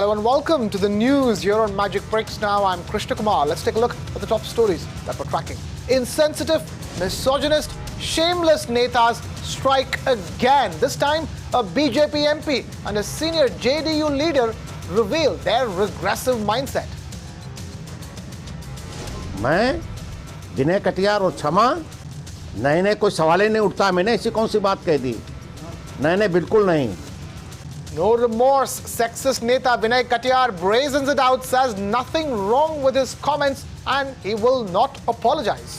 Hello and welcome to the news here on Magic Breaks Now. I'm Krishna Kumar. Let's take a look at the top stories that we're tracking. Insensitive, misogynist, shameless netas strike again. This time, a BJP MP and a senior JDU leader reveal their regressive mindset. मैं विनय कटियार और क्षमा नए कोई सवाल ही नहीं उठता। मैंने ऐसी कौन सी बात कह दी? नए बिल्कुल नहीं। No remorse. Sexist neta Vinay Katiyar brazens it out, says nothing wrong with his comments and he will not apologize.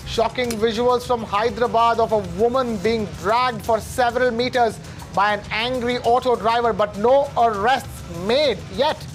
Shocking visuals from Hyderabad of a woman being dragged for several meters by an angry auto driver, but no arrests made yet.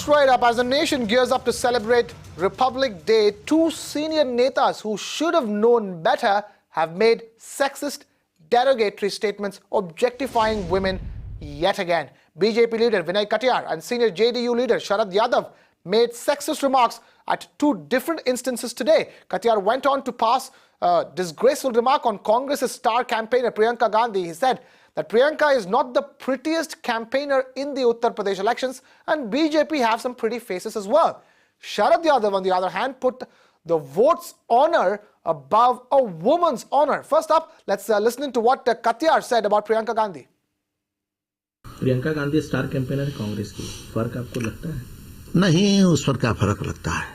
Straight up, as the nation gears up to celebrate Republic Day, two senior netas who should have known better have made sexist, derogatory statements objectifying women yet again. BJP leader Vinay Katiyar and senior JDU leader Sharad Yadav made sexist remarks at two different instances today. Katiyar went on to pass a disgraceful remark on Congress's star campaigner Priyanka Gandhi. He said that Priyanka is not the prettiest campaigner in the Uttar Pradesh elections and BJP have some pretty faces as well. Sharad Yadav, on the other hand, put the vote's honor above a woman's honor. First up, let's listen to what Katiyar said about Priyanka Gandhi. Priyanka Gandhi star campaigner है कांग्रेस की, फर्क आपको लगता है? नहीं, उस पर क्या फर्क लगता है?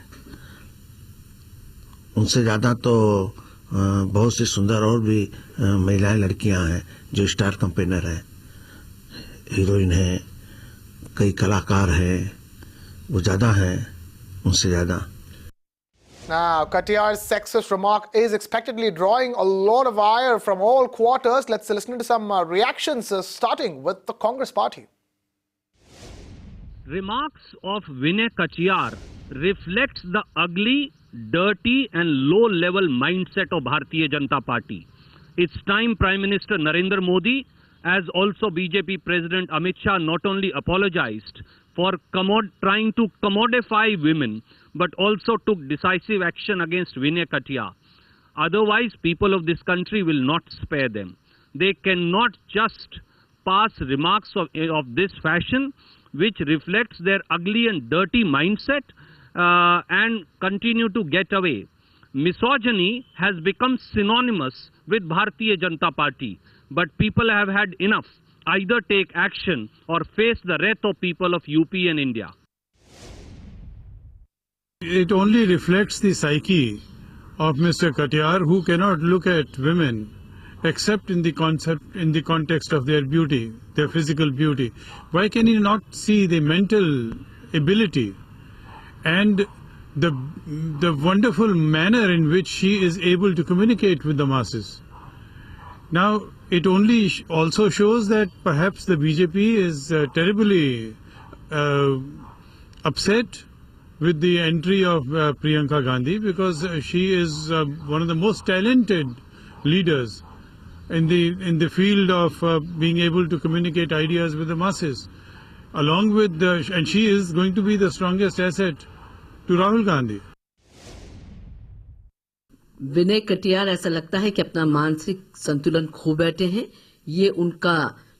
उनसे ज्यादा तो बहुत सी सुंदर और भी महिलाएं, लड़कियां हैं जो स्टार कैंपेनर हैं, हीरोइन हैं, कई कलाकार हैं, वो ज्यादा हैं उनसे ज्यादा। Now, Katiyar's sexist remark is expectedly drawing a lot of ire from all quarters. Let's listen to some reactions, starting with the Congress party. Remarks of Vinay Katiyar reflects the ugly, dirty and low-level mindset of Bharatiya Janata Party. It's time Prime Minister Narendra Modi, as also BJP President Amit Shah, not only apologized for trying to commodify women, but also took decisive action against Vinay Katiyar. Otherwise, people of this country will not spare them. They cannot just pass remarks of this fashion, which reflects their ugly and dirty mindset, and continue to get away. Misogyny has become synonymous with Bharatiya Janata Party, but people have had enough. Either take action or face the wrath of people of UP and India. It only reflects the psyche of Mr. Katiyar, who cannot look at women except in the context of their beauty, their physical beauty. Why can he not see the mental ability and the wonderful manner in which she is able to communicate with the masses? Now, it only also shows that perhaps the BJP is terribly upset with the entry of Priyanka Gandhi, because she is one of the most talented leaders in the field of being able to communicate ideas with the masses. Along with and she is going to be the strongest asset to Rahul Gandhi. Vinay Katiyar ऐसा लगता है कि अपना मानसिक संतुलन खो बैठे हैं। ये उनका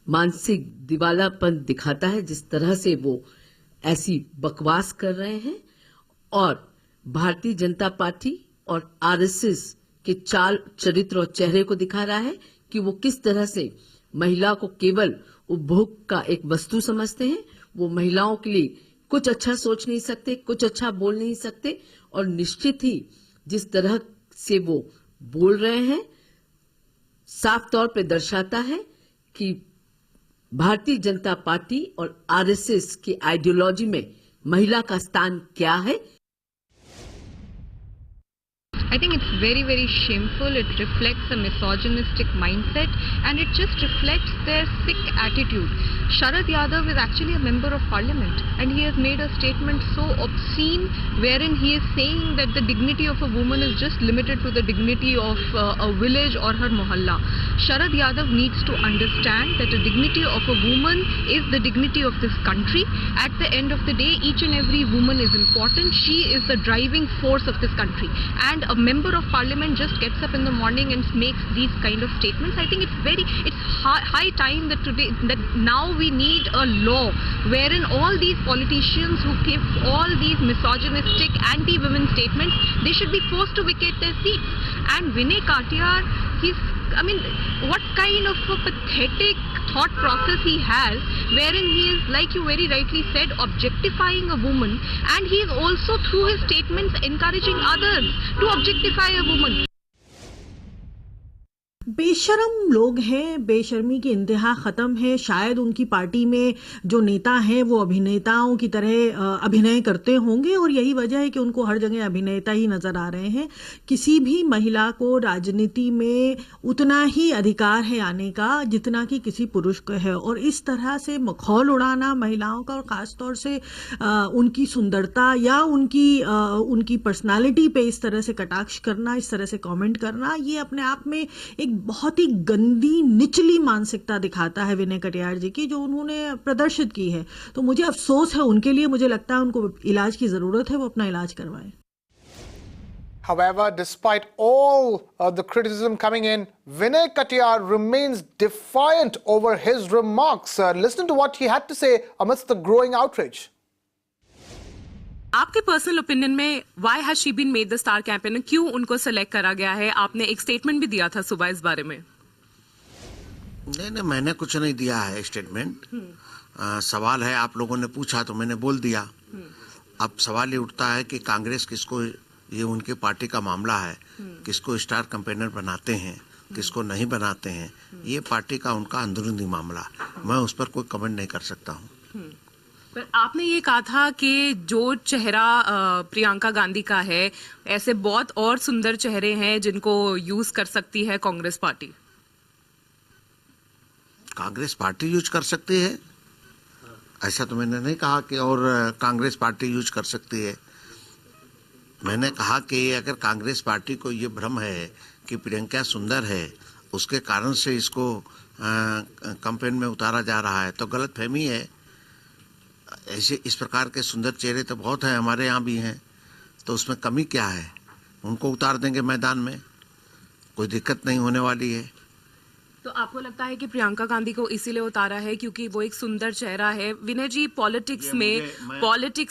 मानसिक दिवालापन दिखाता है, जिस तरह से वो ऐसी बकवास कर रहे हैं और भारतीय जनता पार्टी और आरएसएस के चाल, चरित्र और चेहरे को दिखा रहा है कि वो किस तरह से महिला को केवल उपभोग का एक वस्तु समझते हैं। वो महिलाओं के लिए कुछ अच्छा सोच नहीं सकते, कुछ अच्छा बोल नहीं सकते, और निश्चित ही जिस तरह से वो बोल रहे हैं साफ तौर पे दर्शाता है कि भारतीय जनता पार्टी और आरएसएस की आइडियोलॉजी में महिला का स्थान क्या है। I think it's very, very shameful. It reflects a misogynistic mindset and it just reflects their sick attitude. Sharad Yadav is actually a member of parliament and he has made a statement so obscene wherein he is saying that the dignity of a woman is just limited to the dignity of a village or her mohalla. Sharad Yadav needs to understand that the dignity of a woman is the dignity of this country. At the end of the day, each and every woman is important. She is the driving force of this country. And a member of parliament just gets up in the morning and makes these kind of statements. I think it's high time that now we need a law wherein all these politicians who give all these misogynistic anti-women statements, they should be forced to vacate their seats. And Vinay Katiyar, what kind of a pathetic thought process he has, wherein he is, like you very rightly said, objectifying a woman, and he is also through his statements encouraging others to objectify a woman. बेशर्म लोग हैं, बेशर्मी की इंतहा ख़त्म है। शायद उनकी पार्टी में जो नेता हैं वो अभिनेताओं की तरह अभिनय करते होंगे और यही वजह है कि उनको हर जगह अभिनेता ही नज़र आ रहे हैं। किसी भी महिला को राजनीति में उतना ही अधिकार है आने का जितना कि किसी पुरुष को है, और इस तरह से मखौल उड़ाना महिलाओं का और ख़ास तौर से उनकी सुंदरता या उनकी पर्सनालिटी पे इस तरह से कटाक्ष करना, इस तरह से कमेंट करना, ये अपने आप में एक बहुत ही गंदी निचली मानसिकता दिखाता है विनय कटियार जी की, जो उन्होंने प्रदर्शित की है। तो मुझे अफसोस है उनके लिए, मुझे लगता है उनको इलाज की जरूरत है, वो अपना इलाज करवाएं। However, despite all the criticism coming in, Vinay Katiyar remains defiant over his remarks. Listen to what he had to say amidst the growing outrage. आपके पर्सनल ओपिनियन में why has she been made the star campaigner, क्यों उनको select करा गया है? आपने एक statement भी दिया था सुबह इस बारे में। नहीं, मैंने कुछ नहीं दिया है स्टेटमेंट। सवाल है, आप लोगों ने पूछा तो मैंने बोल दिया। अब सवाल ये उठता है कि कांग्रेस किसको, ये उनके पार्टी का मामला है, किसको स्टार कैंपेनर बनाते हैं, किसको नहीं बनाते हैं, ये पार्टी का उनका अंदरूनी मामला, मैं उस पर कोई कमेंट नहीं कर सकता हूँ। पर आपने ये कहा था कि जो चेहरा प्रियंका गांधी का है, ऐसे बहुत और सुंदर चेहरे हैं जिनको यूज कर सकती है Congress party. Congress party use कर सकती है, ऐसा तो मैंने नहीं कहा कि और कांग्रेस पार्टी यूज कर सकती है। मैंने कहा कि अगर कांग्रेस पार्टी को ये भ्रम है कि प्रियंका सुंदर है, उसके कारण से इसको कैंपेन में उतारा जा रहा है, तो गलत फहमी है। ऐसे इस प्रकार के सुंदर चेहरे तो बहुत हैं, हमारे यहाँ भी हैं, तो उसमें कमी क्या है? उनको उतार देंगे मैदान में, कोई दिक्कत नहीं होने वाली है। तो आपको लगता है कि प्रियंका गांधी को इसीलिए उतारा है क्योंकि वो एक सुंदर चेहरा है? विनय जी, पॉलिटिक्स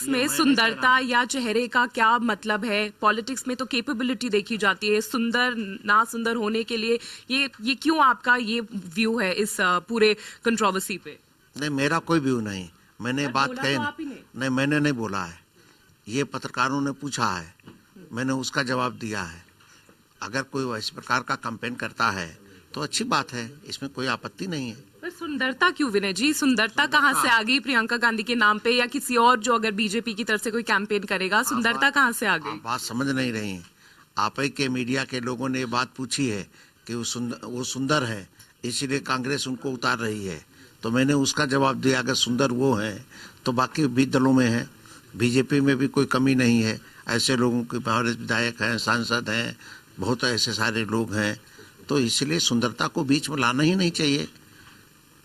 में सुंदरता या चेहरे का क्या मतलब है? पॉलिटिक्स में तो कैपेबिलिटी देखी जाती है, सुंदर ना सुंदर होने के लिए ये क्यों आपका ये व्यू है इस पूरे कंट्रोवर्सी पे? नहीं, मेरा कोई व्यू नहीं, मैंने बात कही नहीं, मैंने नहीं बोला है, ये पत्रकारों ने पूछा है, मैंने उसका जवाब दिया है। अगर कोई इस प्रकार का कैंपेन करता है तो अच्छी बात है, इसमें कोई आपत्ति नहीं है। पर सुंदरता क्यों विनय जी? सुंदरता कहाँ से आ गई प्रियंका गांधी के नाम पे, या किसी और जो अगर बीजेपी की तरफ से कोई कैंपेन करेगा, सुंदरता कहाँ से आ गई? बात समझ नहीं रही है। आप ही के मीडिया के लोगों ने ये बात पूछी है कि वो सुंदर है, इसीलिए कांग्रेस उनको उतार रही है, तो मैंने उसका जवाब दिया, अगर सुंदर वो हैं तो बाकी भी दलों में है, बीजेपी में भी कोई कमी नहीं है। ऐसे लोगों के हमारे विधायक हैं, सांसद हैं, बहुत ऐसे सारे लोग हैं, तो इसलिए सुंदरता को बीच में लाना ही नहीं चाहिए।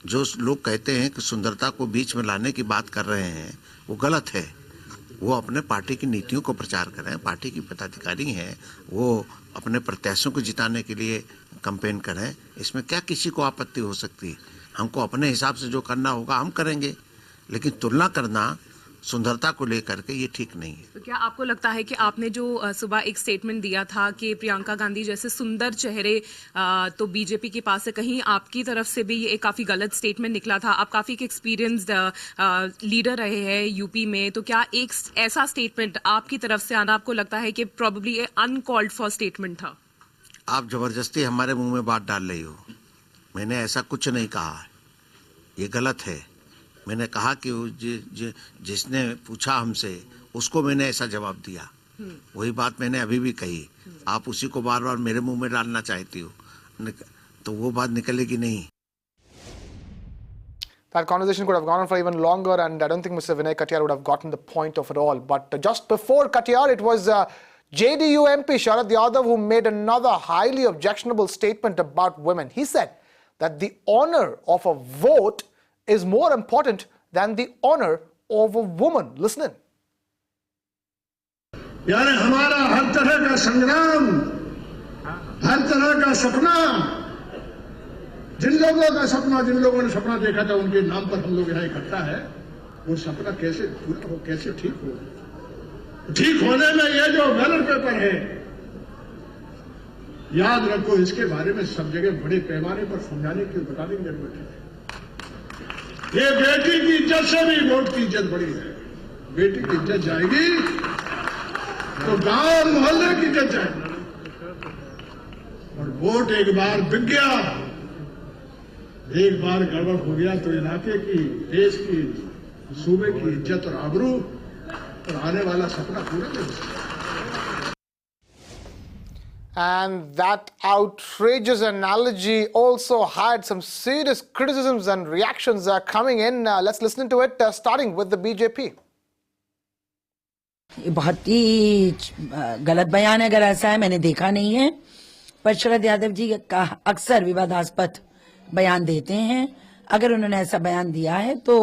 जो लोग कहते हैं कि सुंदरता को बीच में लाने की बात कर रहे हैं, वो गलत है। वो अपने पार्टी की नीतियों को प्रचार करें, पार्टी की पदाधिकारी हैं, वो अपने प्रत्याशियों को जिताने के लिए कैंपेन करें, इसमें क्या किसी को आपत्ति हो सकती है? हमको अपने हिसाब से जो करना होगा हम करेंगे, लेकिन तुलना करना सुंदरता को लेकर के ये ठीक नहीं है। तो क्या आपको लगता है कि आपने जो सुबह एक स्टेटमेंट दिया था कि प्रियंका गांधी जैसे सुंदर चेहरे तो बीजेपी के पास है, कहीं आपकी तरफ से भी ये काफ़ी गलत स्टेटमेंट निकला था? आप काफ़ी एक्सपीरियंस्ड लीडर रहे हैं यूपी में, तो क्या एक ऐसा स्टेटमेंट आपकी तरफ से आना आपको लगता है कि प्रॉब्ली अनकॉल्ड फॉर स्टेटमेंट था? आप जबरदस्ती हमारे मुंह में बात डाल रही हो, मैंने ऐसा कुछ नहीं कहा, ये गलत है। मैंने कहा कि जिसने पूछा हमसे उसको मैंने ऐसा जवाब दिया। वही बात मैंने अभी भी कही। आप उसी को बार बार मेरे मुंह में डालना चाहती हो, तो वो बात निकलेगी नहीं। That conversation could have gone on for even longer, and I don't think Mr. Vinay Katiyar would have gotten the point of it all. But just before Katiyar, it was JDU MP Sharad Yadav who made another highly objectionable statement about women. He said that the honor of a vote is more important than the honor of a woman. Listen in. यानी हमारा हर तरह का संग्राम, हर तरह का सपना, जिन लोगों का सपना, जिन लोगों ने सपना देखा था उनके नाम पर हम लोग यहाँ इकट्ठा है, वो सपना कैसे पूरा हो, कैसे ठीक हो। ठीक होने में ये जो बैलेट पेपर है, याद रखो, इसके बारे में सब जगह बड़े पैमाने पर समझाने की, बताने की जरूरत है। ये बेटी की इज्जत से भी वोट की इज्जत बड़ी है। बेटी की इज्जत जाएगी तो गांव मोहल्ले की इज्जत जाएगी, और वोट एक बार बिक गया, एक बार गड़बड़ हो गया तो इलाके की, देश की, सूबे की इज्जत और आबरू और आने वाला सपना पूरा नहीं हो सकता। And that outrageous analogy also had some serious criticisms and reactions coming in. Let's listen to it, starting with the BJP. बहुत ही गलत बयान है, अगर ऐसा है, मैंने देखा नहीं है, पर शरद यादव जी का अक्सर विवादास्पद बयान देते हैं। अगर उन्होंने ऐसा बयान दिया है तो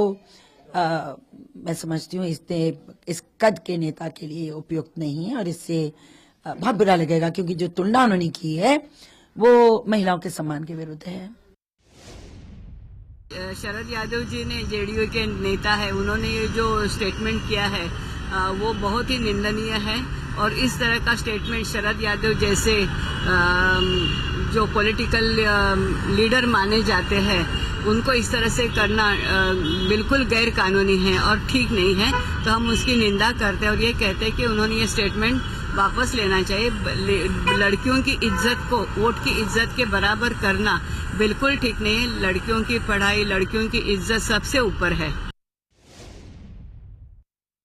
मैं समझती हूँ इस कद के नेता के लिए उपयुक्त नहीं है, और इससे बहुत बुरा लगेगा, क्योंकि जो तुलना उन्होंने की है वो महिलाओं के सम्मान के विरुद्ध है। शरद यादव जी ने, जेडीयू के नेता है, उन्होंने ये जो स्टेटमेंट किया है वो बहुत ही निंदनीय है, और इस तरह का स्टेटमेंट शरद यादव जैसे जो पॉलिटिकल लीडर माने जाते हैं उनको इस तरह से करना बिल्कुल गैर कानूनी है और ठीक नहीं है। तो हम उसकी निंदा करते हैं और ये कहते हैं कि उन्होंने ये स्टेटमेंट वापस लेना चाहिए। लड़कियों की इज्जत को वोट की इज्जत के बराबर करना बिल्कुल ठीक नहीं है। लड़कियों की पढ़ाई, लड़कियों की इज्जत सबसे ऊपर है।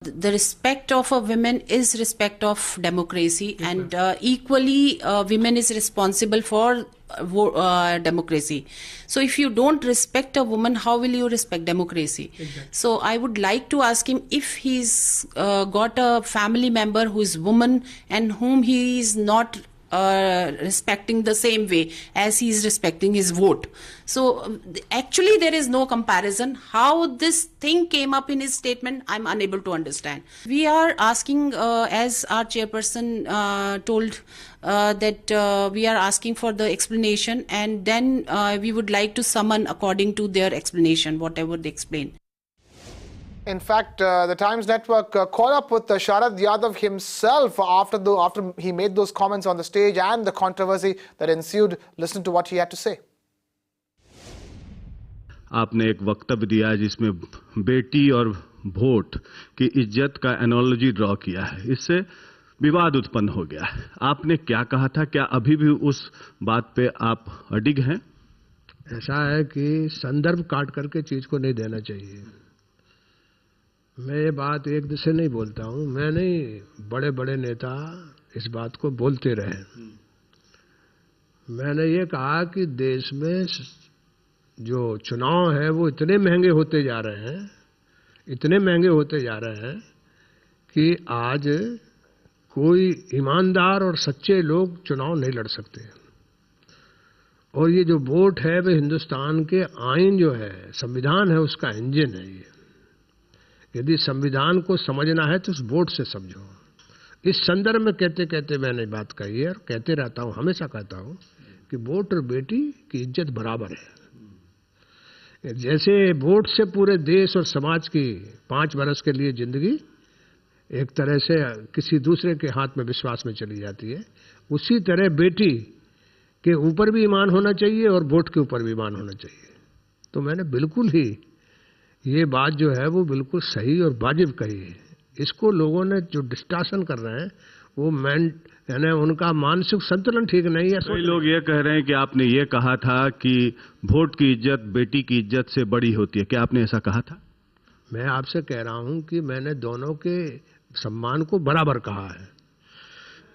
The respect of a woman is respect of democracy, and equally women is responsible for democracy. So if you don't respect a woman, how will you respect democracy? Exactly. So I would like to ask him if he's got a family member who is woman and whom he is not respecting the same way as he is respecting his vote. So actually there is no comparison. How this thing came up in his statement, I'm unable to understand. We are asking, as our chairperson told, that we are asking for the explanation, and then we would like to summon according to their explanation, whatever they explain. In fact, the Times Network caught up with Sharad Yadav himself after he made those comments on the stage and the controversy that ensued. Listen to what he had to say. आपने एक वक्तव्य दिया है जिसमें बेटी और vote की इज्जत का एनालॉजी ड्रॉ किया है, इससे विवाद उत्पन्न हो गया है। आपने क्या कहा था, क्या अभी भी उस बात पे आप अडिग हैं? ऐसा है कि संदर्भ काट करके चीज को नहीं देना चाहिए। मैं ये बात एक दिन से नहीं बोलता हूँ, मैं नहीं, बड़े बड़े नेता इस बात को बोलते रहे। मैंने ये कहा कि देश में जो चुनाव है वो इतने महंगे होते जा रहे हैं, इतने महंगे होते जा रहे हैं कि आज कोई ईमानदार और सच्चे लोग चुनाव नहीं लड़ सकते। और ये जो वोट है वो हिंदुस्तान के आइन जो है, संविधान है, उसका इंजन है। ये यदि संविधान को समझना है तो उस वोट से समझो। इस संदर्भ में कहते कहते मैंने बात कही है और कहते रहता हूँ, हमेशा कहता हूँ कि वोट और बेटी की इज्जत बराबर है। जैसे वोट से पूरे देश और समाज की 5 वर्ष के लिए जिंदगी एक तरह से किसी दूसरे के हाथ में विश्वास में चली जाती है, उसी तरह बेटी के ऊपर भी ईमान होना चाहिए और वोट के ऊपर भी ईमान होना चाहिए। तो मैंने बिल्कुल ही ये बात जो है वो बिल्कुल सही और वाजिब कही है। इसको लोगों ने जो डिस्टॉर्शन कर रहे हैं वो यानी उनका मानसिक संतुलन ठीक नहीं है। कई लोग ये कह रहे हैं कि आपने ये कहा था कि वोट की इज्जत बेटी की इज्जत से बड़ी होती है, क्या आपने ऐसा कहा था? मैं आपसे कह रहा हूं कि मैंने दोनों के सम्मान को बराबर कहा है।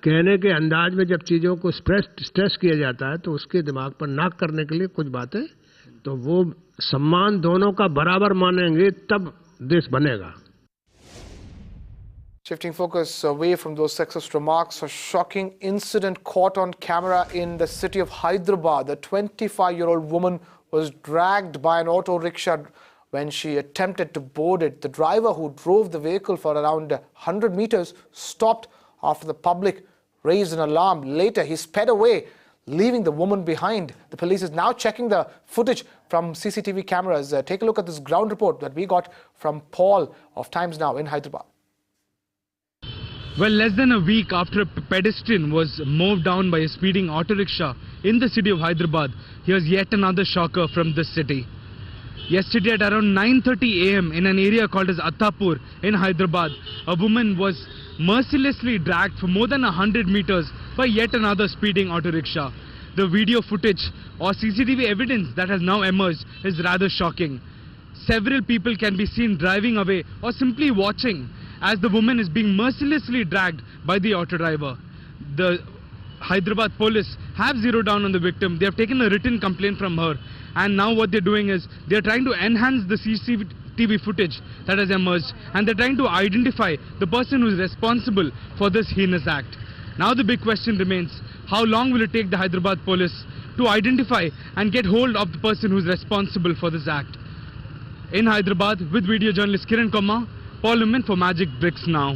कहने के अंदाज में जब चीज़ों को स्ट्रेस किया जाता है तो उसके दिमाग पर नाक करने के लिए कुछ बातें, तो वो सम्मान दोनों का बराबर मानेंगे तब देश बनेगा. Shifting focus away from those sexist remarks, a shocking incident caught on camera in the city of Hyderabad. A 25-year-old woman was dragged by an auto rickshaw when she attempted to board it. The driver, who drove the vehicle for around 100 meters, stopped after the public raised an alarm. Later, he sped away, leaving the woman behind. The police is now checking the footage from CCTV cameras. Take a look at this ground report that we got from Paul of Times Now in Hyderabad. Well, less than a week after a pedestrian was mowed down by a speeding auto rickshaw in the city of Hyderabad, here's yet another shocker from this city. Yesterday at around 9:30 a.m. in an area called as Attapur in Hyderabad, a woman was mercilessly dragged for more than 100 meters by yet another speeding auto rickshaw. The video footage or CCTV evidence that has now emerged is rather shocking. Several people can be seen driving away or simply watching as the woman is being mercilessly dragged by the auto driver. The Hyderabad police have zeroed down on the victim. They have taken a written complaint from her, and now what they're doing is they're trying to enhance the CCTV footage that has emerged, and they're trying to identify the person who is responsible for this heinous act. Now the big question remains, how long will it take the Hyderabad police to identify and get hold of the person who is responsible for this act? In Hyderabad, with video journalist Kiran Kumar, Paul Lumen for Magic Bricks Now.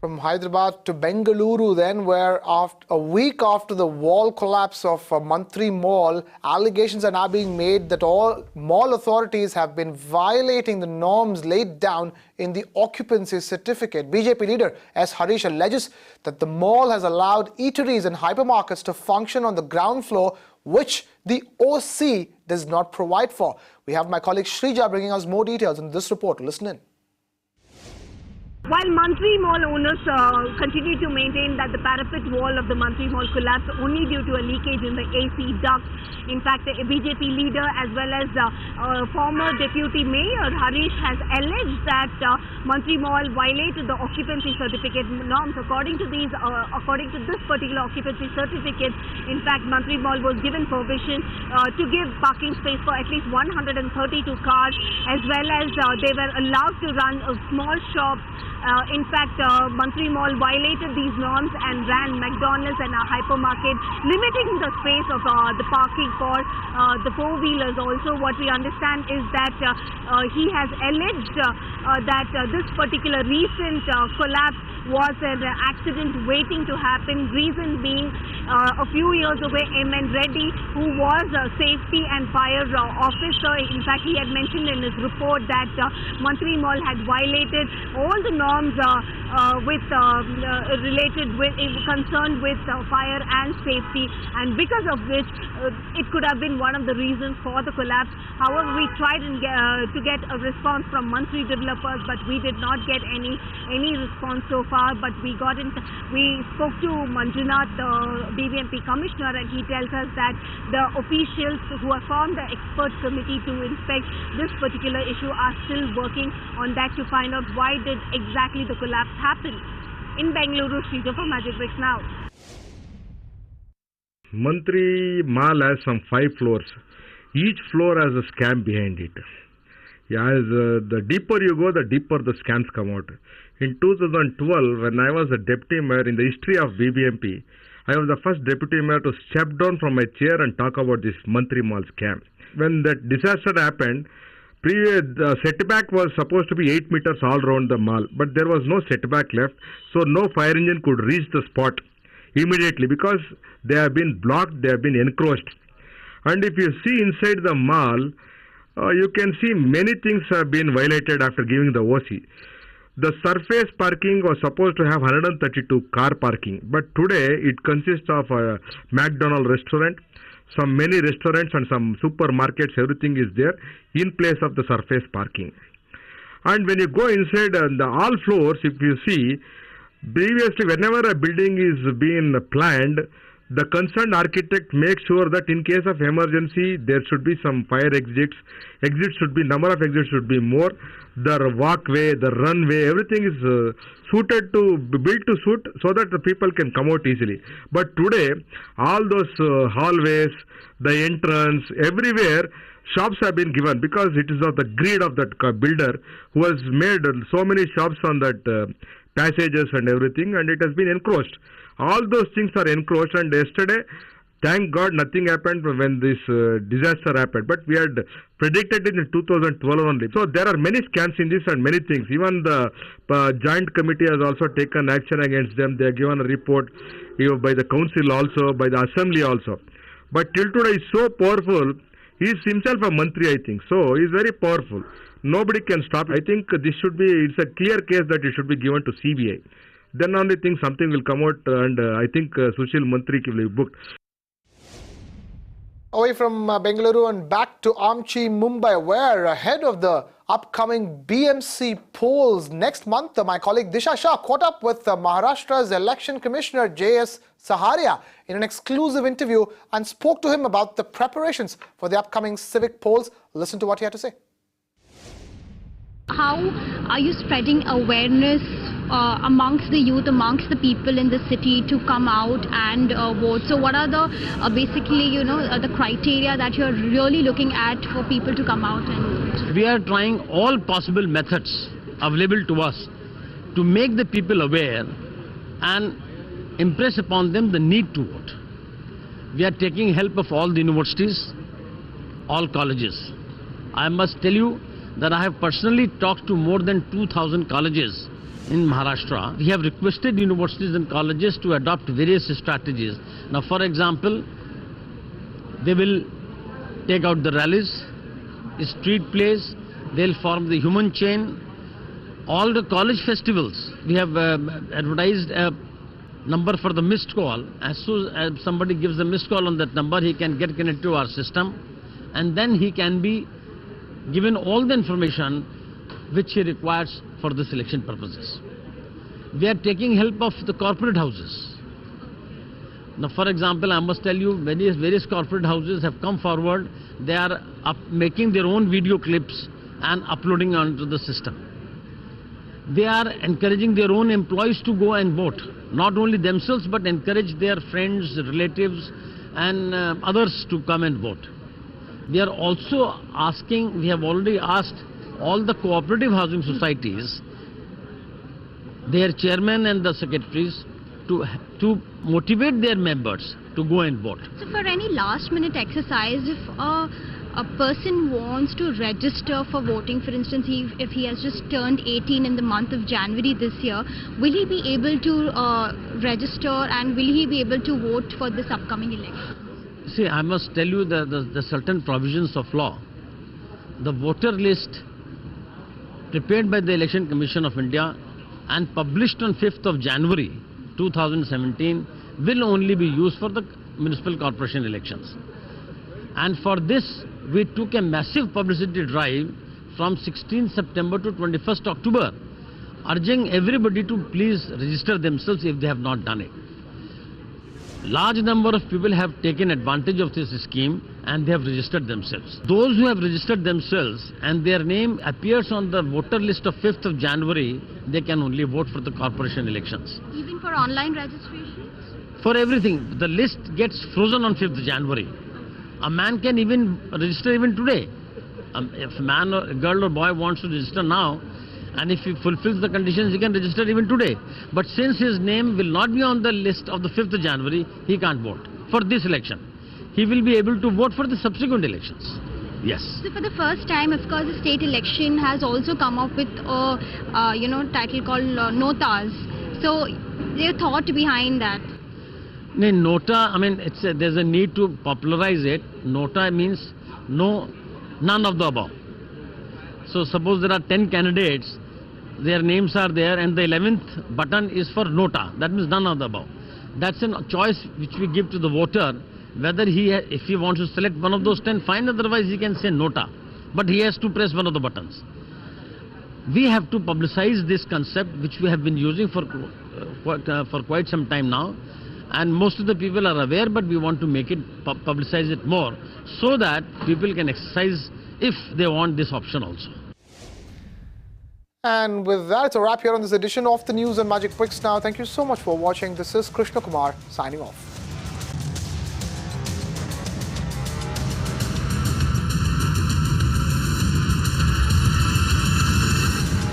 From Hyderabad to Bengaluru then, where after a week after the wall collapse of Mantri Mall, allegations are now being made that all mall authorities have been violating the norms laid down in the occupancy certificate. BJP leader S. Harish alleges that the mall has allowed eateries and hypermarkets to function on the ground floor, which the OC does not provide for. We have my colleague Shrija bringing us more details in this report. Listen in. While Mantri Mall owners continue to maintain that the parapet wall of the Mantri Mall collapsed only due to a leakage in the AC duct. In fact, a BJP leader as well as former Deputy Mayor Harish has alleged that Mantri Mall violated the occupancy certificate norms. According to this particular occupancy certificate, in fact, Mantri Mall was given permission to give parking space for at least 132 cars, as well as they were allowed to run a small shop. In fact, Mantri Mall violated these norms and ran McDonald's and a hypermarket, limiting the space of the parking for the four-wheelers. Also, what we understand is that he has alleged that this particular recent collapse was an accident waiting to happen. Reason being, a few years away, M.N. Reddy, who was a safety and fire officer, in fact, he had mentioned in his report that Mantri Mall had violated all the norms concerned with fire and safety, and because of which it could have been one of the reasons for the collapse. However, we tried to get a response from Mantri developers, but we did not get any response so far. But we spoke to Manjunath, the BBMP commissioner, and he tells us that the officials who have formed the expert committee to inspect this particular issue are still working on that to find out why did exactly the collapse happen. In Bengaluru, Shrija for Magic Bricks Now. Mantri Mall has some 5 floors. Each floor has a scam behind it. The deeper you go, the deeper the scams come out. In 2012, when I was a deputy mayor in the history of BBMP, I was the first deputy mayor to step down from my chair and talk about this Mantri Mall scam. When that disaster happened, the setback was supposed to be 8 meters all around the mall, but there was no setback left, so no fire engine could reach the spot immediately because they have been blocked, they have been encroached. And if you see inside the mall, you can see many things have been violated after giving the OC. The surface parking was supposed to have 132 car parking, but today it consists of a McDonald's restaurant, some many restaurants and some supermarkets. Everything is there in place of the surface parking. And when you go inside all floors, if you see, previously whenever a building is being planned, the concerned architect makes sure that in case of emergency there should be some fire exits. Exits should be, number of exits should be more. The walkway, the runway, everything is suited to, built to suit so that the people can come out easily. But today, all those hallways, the entrance, everywhere, shops have been given because it is of the greed of that builder who has made so many shops on that passages and everything, and it has been encroached. All those things are encroached, and yesterday, thank God, nothing happened when this disaster happened. But we had predicted it in 2012 only. So there are many scams in this and many things. Even the joint committee has also taken action against them. They have given a report by the council also, by the assembly also. But till today, is so powerful. He is himself a mantri, I think. So he is very powerful. Nobody can stop. I think this should be, it's a clear case that it should be given to CBI. Then only think something will come out, and I think Sushil Mantri will be booked. Away from Bengaluru and back to Amchi, Mumbai, where ahead of the upcoming BMC polls next month, my colleague Disha Shah caught up with Maharashtra's Election Commissioner J.S. Saharia in an exclusive interview and spoke to him about the preparations for the upcoming civic polls. Listen to what he had to say. How are you spreading awareness amongst the youth, amongst the people in the city to come out and vote? So what are the basically, the criteria that you're really looking at for people to come out and vote? We are trying all possible methods available to us to make the people aware and impress upon them the need to vote. We are taking help of all the universities, all colleges. I must tell you that I have personally talked to more than 2,000 colleges in Maharashtra. We have requested universities and colleges to adopt various strategies. Now, for example, they will take out the rallies, street plays, they'll form the human chain. All the college festivals, we have advertised a number for the missed call. As soon as somebody gives a missed call on that number, he can get connected to our system, and then he can be given all the information which he requires for the selection purposes. We are taking help of the corporate houses. Now, for example, I must tell you, various corporate houses have come forward. They are making their own video clips and uploading onto the system. They are encouraging their own employees to go and vote. Not only themselves, but encourage their friends, relatives, and others to come and vote. We are also asking, we have already asked all the cooperative housing societies, their chairmen and the secretaries to motivate their members to go and vote. So for any last minute exercise, if a person wants to register for voting, for instance, if he has just turned 18 in the month of January this year, will he be able to register and will he be able to vote for this upcoming election? See, I must tell you that the certain provisions of law, the voter list prepared by the Election Commission of India and published on 5th of January 2017 will only be used for the municipal corporation elections. And for this, we took a massive publicity drive from 16th September to 21st October, urging everybody to please register themselves if they have not done it. Large number of people have taken advantage of this scheme and they have registered themselves. Those who have registered themselves and their name appears on the voter list of 5th of January, they can only vote for the corporation elections. Even for online registrations? For everything. The list gets frozen on 5th of January. A man can even register even today. If a man or a girl or boy wants to register now, and if he fulfills the conditions, he can register even today. But since his name will not be on the list of the 5th of January, he can't vote for this election. He will be able to vote for the subsequent elections. Yes. So for the first time, of course, the state election has also come up with a title called Notas. So their thought behind that? Nota, I mean, there's a need to popularize it. Nota means no, none of the above. So suppose there are 10 candidates, their names are there, and the 11th button is for Nota. That means none of the above. That's a choice which we give to the voter, whether if he wants to select one of those 10, fine, otherwise he can say Nota. But he has to press one of the buttons. We have to publicize this concept, which we have been using for quite some time now. and most of the people are aware, but we want to make it publicize it more so that people can exercise if they want this option also. And with that, it's a wrap here on this edition of the news on Magic Bricks Now. Thank you so much for watching. This is Krishna Kumar signing off.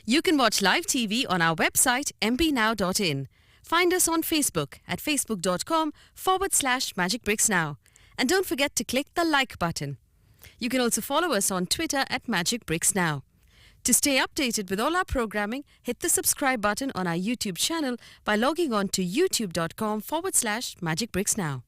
You can watch live TV on our website mpnow.in. Find us on Facebook at facebook.com/magicbricksnow. And don't forget to click the like button. You can also follow us on Twitter at Magic Bricks Now. To stay updated with all our programming, hit the subscribe button on our YouTube channel by logging on to youtube.com/magicbricksnow.